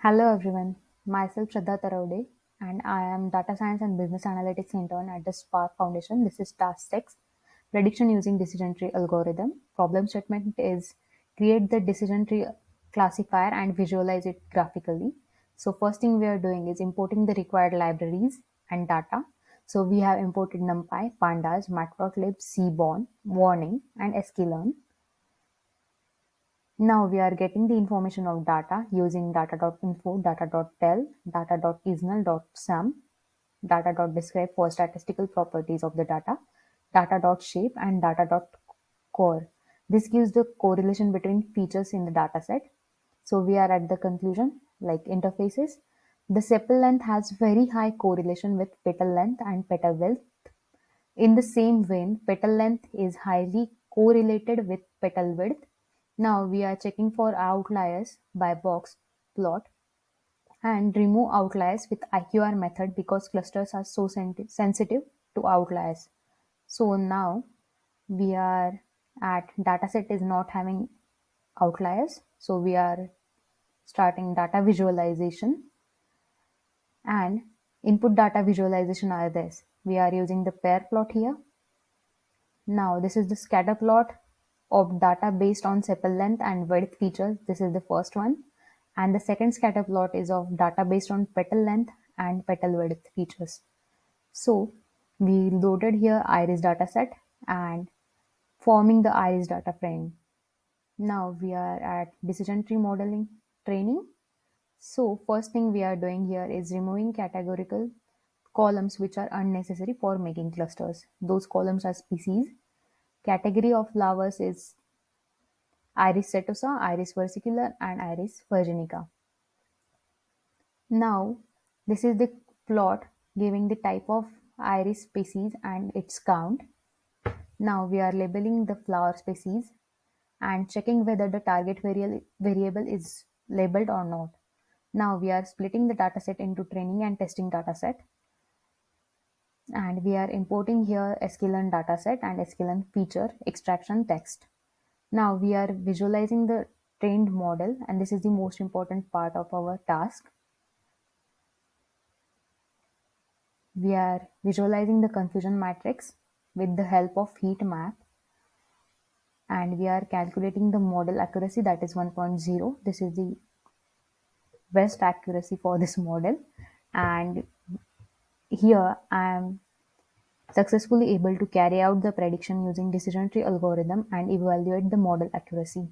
Hello everyone, myself Shraddha Taravde and I am Data Science and Business Analytics intern at the Spark Foundation. This is task 6, prediction using decision tree algorithm. Problem statement is create the decision tree classifier and visualize it graphically. So first thing we are doing is importing the required libraries and data. So we have imported NumPy, Pandas, Matplotlib, Seaborn, Warning and sklearn. Now we are getting the information of data using data.info, data.tell, data.isnal.sum, data.describe for statistical properties of the data, data.shape, and data.core. This gives the correlation between features in the dataset. So we are at the conclusion, like interfaces. The sepal length has very high correlation with petal length and petal width. In the same vein, petal length is highly correlated with petal width. Now we are checking for outliers by box plot and remove outliers with IQR method because clusters are so sensitive to outliers. So now we are at dataset is not having outliers. So we are starting data visualization and input data visualization are this. We are using the pair plot here. Now this is the scatter plot of data based on sepal length and width features. This is the first one. And the second scatter plot is of data based on petal length and petal width features. So we loaded here iris dataset and forming the iris data frame. Now we are at decision tree modeling training. So first thing we are doing here is removing categorical columns which are unnecessary for making clusters. Those columns are species. Category of flowers is Iris setosa, Iris versicolor, and Iris virginica. Now, this is the plot giving the type of iris species and its count. Now, we are labeling the flower species and checking whether the target variable is labeled or not. Now, we are splitting the dataset into training and testing dataset. And we are importing here sklearn dataset and sklearn feature extraction text. Now we are visualizing the trained model, and this is the most important part of our task. We are visualizing the confusion matrix with the help of heat map, and we are calculating the model accuracy, that is 1.0. This is the best accuracy for this model, and here I am successfully able to carry out the prediction using decision tree algorithm and evaluate the model accuracy.